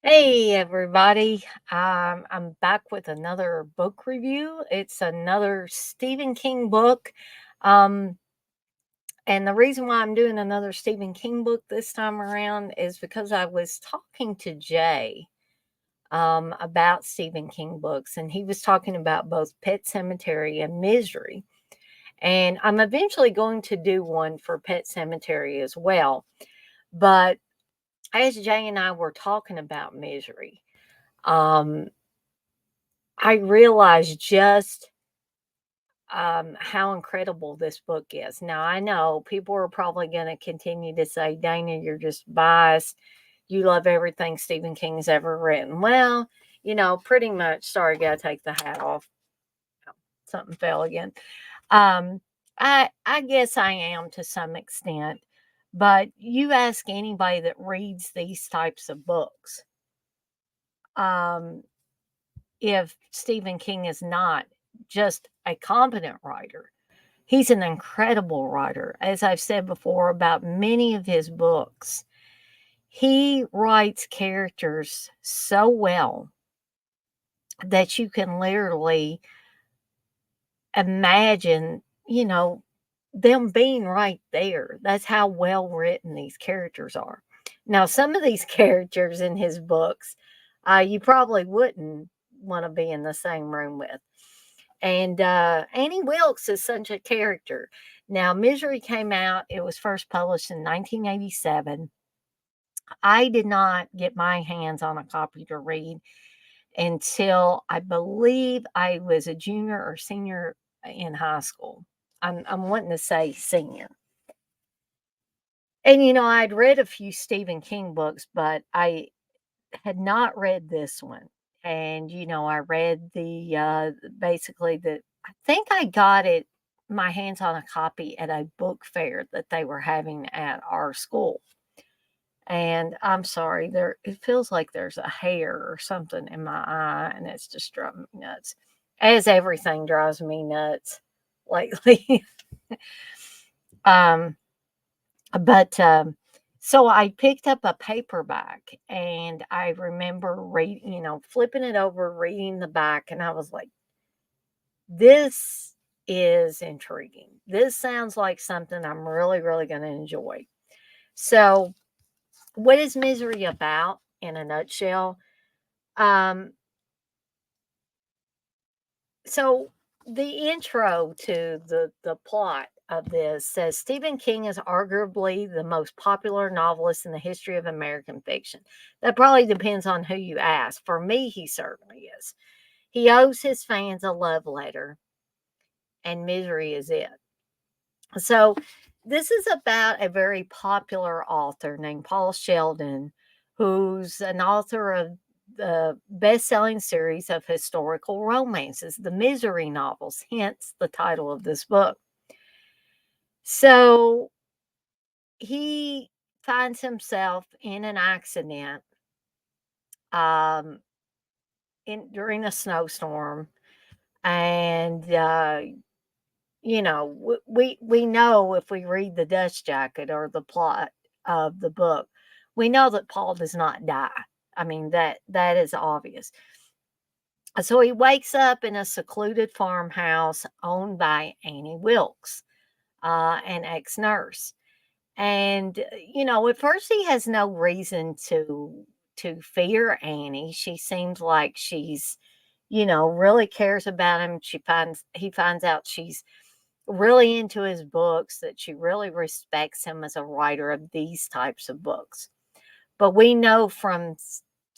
Hey everybody, I'm back with another book review. It's another Stephen King book. Um, and the reason why I'm doing another Stephen King book this time around is because I was talking to Jay about Stephen King books, and he was talking about both Pet Cemetery and Misery. And I'm eventually going to do one for Pet Cemetery as well. But as Jay and I were talking about Misery, um, I realized just how incredible this book is. Now, I know people are probably going to continue to say, Dana, you're just biased. You love everything Stephen King's ever written. Well, pretty much. Sorry, got to take the hat off. Something fell again. Um, I guess I am to some extent, but you ask anybody that reads these types of books, um, if Stephen King is not just a competent writer. He's an incredible writer. As I've said before about many of his books, he writes characters so well that you can literally imagine, them being right there. That's how well written these characters are. Now, some of these characters in his books, you probably wouldn't want to be in the same room with. And Annie Wilkes is such a character. Now, Misery came out, it was first published in 1987. I did not get my hands on a copy to read until I believe I was a junior or senior in high school. I'm wanting to say senior. And I'd read a few Stephen King books, but I had not read this one. And I read the basically the I think I got it my hands on a copy at a book fair that they were having at our school. And I'm sorry, there it feels like there's a hair or something in my eye, and it's just driving me nuts. As everything drives me nuts lately. um But, so I picked up a paperback and I remember reading, flipping it over, reading the back, and I was like, this is intriguing. This sounds like something I'm really, really going to enjoy. So, what is Misery about in a nutshell? Um, So the intro to the plot of this says Stephen King is arguably the most popular novelist in the history of American fiction. That probably depends on who you ask. For me, he certainly is. He owes his fans a love letter, and Misery is it. So this is about a very popular author named Paul Sheldon, who's an author of the best-selling series of historical romances, the Misery novels, hence the title of this book. So he finds himself in an accident um, during a snowstorm, and we know if we read the dust jacket or the plot of the book, we know that Paul does not die. I mean that is obvious. So he wakes up in a secluded farmhouse owned by Annie Wilkes, an ex-nurse. And at first he has no reason to fear Annie. She seems like she's, really cares about him. He finds out she's really into his books, that she really respects him as a writer of these types of books. But we know from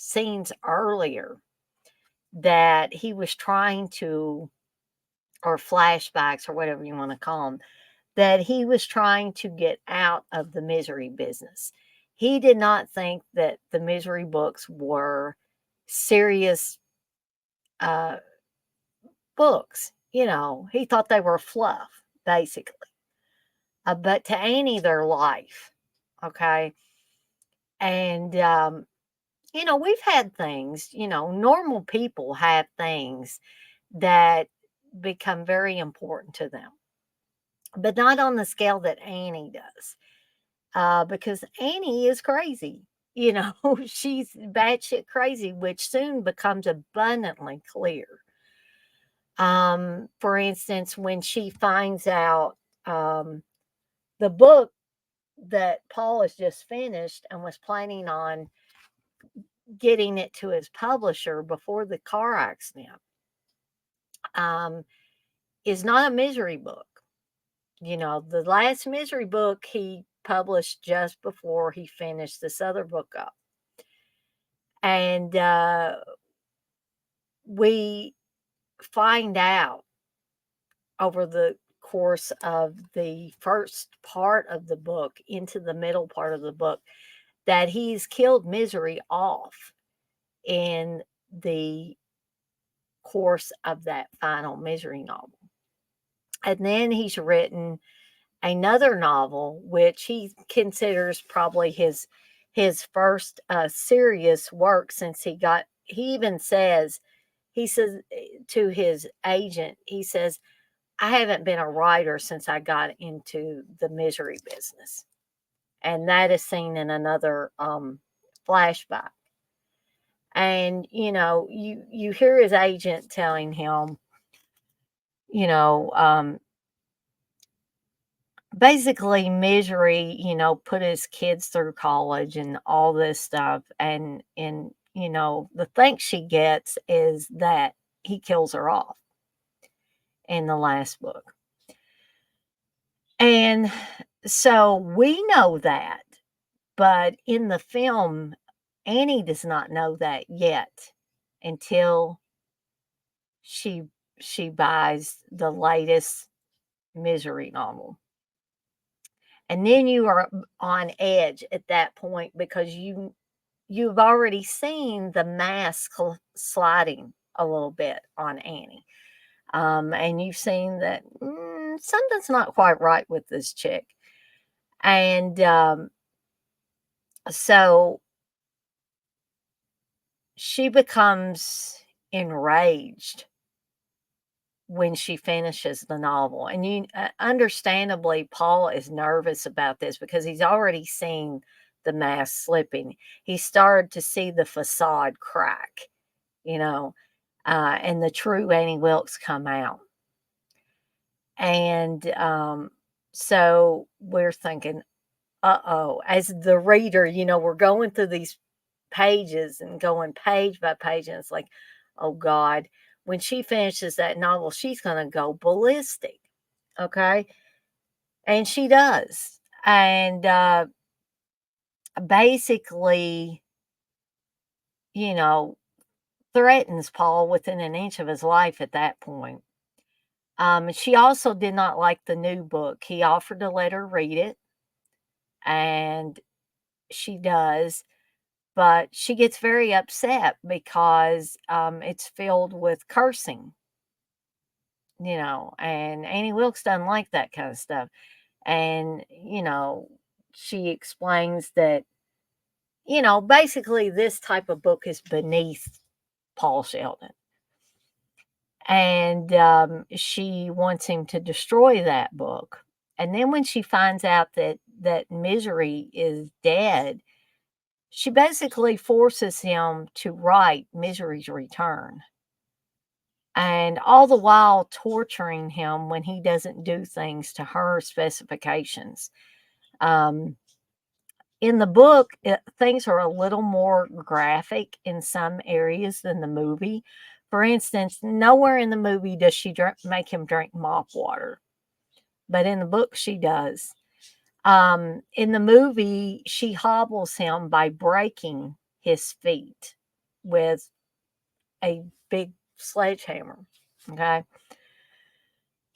scenes earlier that he was trying to, or flashbacks, or whatever you want to call them, that he was trying to get out of the Misery business. He did not think that the Misery books were serious uh, books. He thought they were fluff, basically. But to Annie, they're life. Okay. And, we've had things, normal people have things that become very important to them, but not on the scale that Annie does, because Annie is crazy. you know, she's batshit crazy, which soon becomes abundantly clear. For instance, when she finds out um, the book that Paul has just finished and was planning on getting it to his publisher before the car accident, um, is not a misery book. You know, the last misery book he published just before he finished this other book up. And we find out over the course of the first part of the book into the middle part of the book that he's killed misery off in the course of that final misery novel. And then he's written another novel, which he considers probably his first serious work since he even says, he says to his agent, he says, I haven't been a writer since I got into the misery business. And that is seen in another flashback. And you hear his agent telling him, you know, basically misery, put his kids through college and all this stuff. And the thanks she gets is that he kills her off in the last book. And so we know that, but in the film, Annie does not know that yet until she she buys the latest misery novel. And then you are on edge at that point because you've already seen the mask sliding a little bit on Annie. And you've seen that something's not quite right with this chick. And so she becomes enraged when she finishes the novel. And understandably, Paul is nervous about this because he's already seen the mask slipping. He started to see the facade crack, you know, and the true Annie Wilkes come out. And so we're thinking, uh-oh, as the reader, we're going through these pages and going page by page, and it's like, oh God, when she finishes that novel, she's going to go ballistic. Okay. And she does. And basically, you know, threatens Paul within an inch of his life at that point. She also did not like the new book. He offered to let her read it, and she does. But she gets very upset because it's filled with cursing, and Annie Wilkes doesn't like that kind of stuff. And, she explains that, basically this type of book is beneath Paul Sheldon. And she wants him to destroy that book. And then when she finds out that Misery is dead, she basically forces him to write Misery's Return. And all the while torturing him when he doesn't do things to her specifications. Um, in the book, things are a little more graphic in some areas than the movie. For instance, nowhere in the movie does she make him drink mop water, but in the book, she does. In the movie, she hobbles him by breaking his feet with a big sledgehammer. Okay.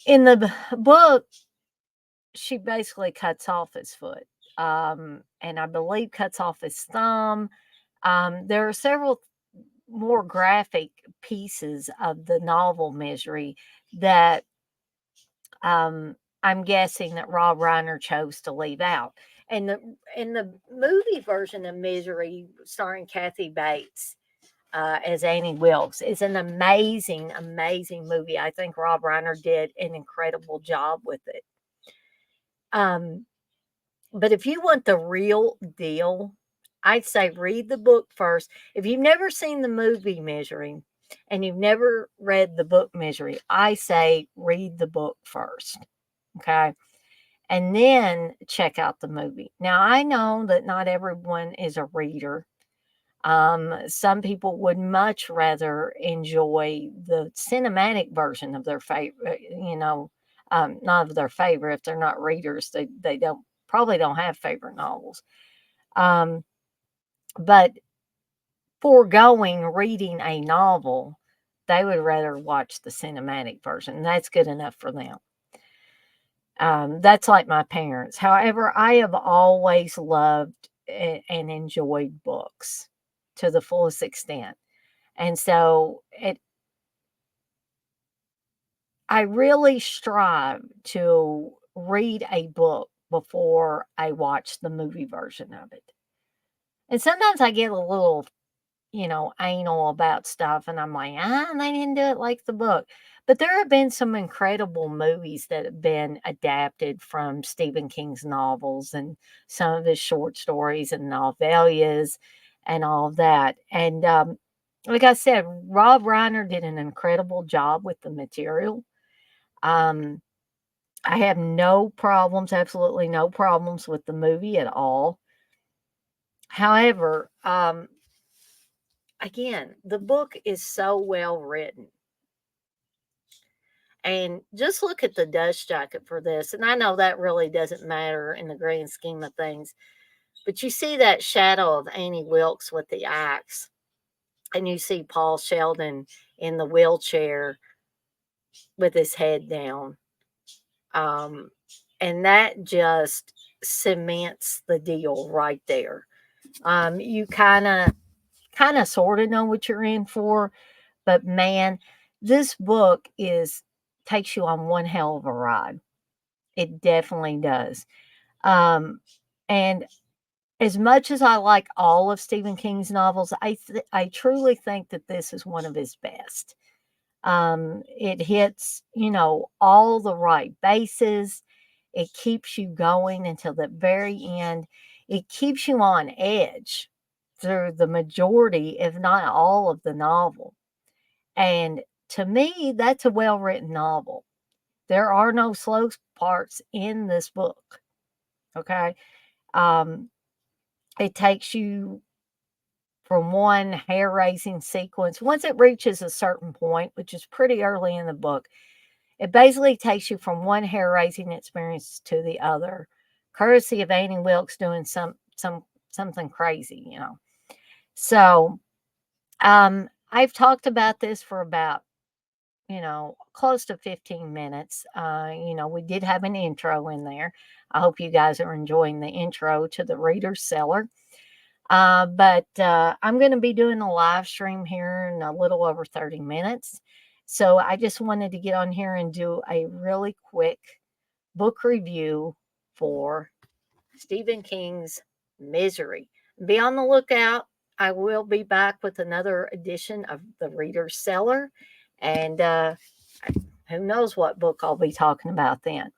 In the book, she basically cuts off his foot, and I believe cuts off his thumb. There are several more graphic pieces of the novel Misery that I'm guessing that Rob Reiner chose to leave out. And in the movie version of Misery, starring Kathy Bates as Annie Wilkes, is an amazing, amazing movie. I think Rob Reiner did an incredible job with it. But if you want the real deal, I'd say read the book first. If you've never seen the movie Measuring and you've never read the book Measuring, I say read the book first. Okay. And then check out the movie. Now, I know that not everyone is a reader. Some people would much rather enjoy the cinematic version of their favorite, not of their favorite. If they're not readers, they don't probably don't have favorite novels. Um, but foregoing reading a novel, they would rather watch the cinematic version. That's good enough for them. That's like my parents. However, I have always loved and enjoyed books to the fullest extent. And so I really strive to read a book before I watch the movie version of it. And sometimes I get a little anal about stuff, and I'm like, they didn't do it like the book. But there have been some incredible movies that have been adapted from Stephen King's novels and some of his short stories and novellas and all of that. And like I said, Rob Reiner did an incredible job with the material. Um, I have no problems, absolutely no problems with the movie at all. However, again, the book is so well written. And just look at the dust jacket for this. And I know that really doesn't matter in the grand scheme of things, but you see that shadow of Annie Wilkes with the axe, and you see Paul Sheldon in the wheelchair with his head down. Um, and that just cements the deal right there. You kind of sort of know what you're in for, but man, this book is takes you on one hell of a ride. It definitely does. Um, and as much as I like all of Stephen King's novels, I truly think that this is one of his best. It hits, all the right bases. It keeps you going until the very end. It keeps you on edge through the majority, if not all, of the novel. And to me, that's a well written novel. There are no slow parts in this book. Okay. Um, it takes you from one hair raising sequence. Once it reaches a certain point, which is pretty early in the book, it basically takes you from one hair raising experience to the other, courtesy of Annie Wilkes doing something crazy. So I've talked about this for about close to 15 minutes. We did have an intro in there. I hope you guys are enjoying the intro to the Reader's Cellar. But I'm going to be doing a live stream here in a little over 30 minutes. So I just wanted to get on here and do a really quick book review for Stephen King's Misery. Be on the lookout. I will be back with another edition of the Reader's Cellar. And who knows what book I'll be talking about then.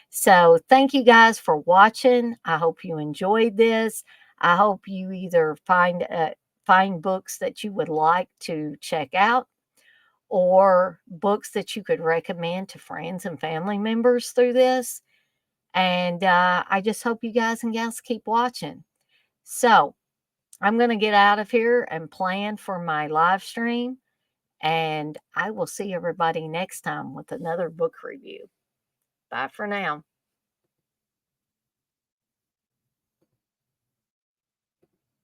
So thank you guys for watching. I hope you enjoyed this. I hope you either find books that you would like to check out, or books that you could recommend to friends and family members through this. And I just hope you guys and gals keep watching. So I'm going to get out of here and plan for my live stream. And I will see everybody next time with another book review. Bye for now.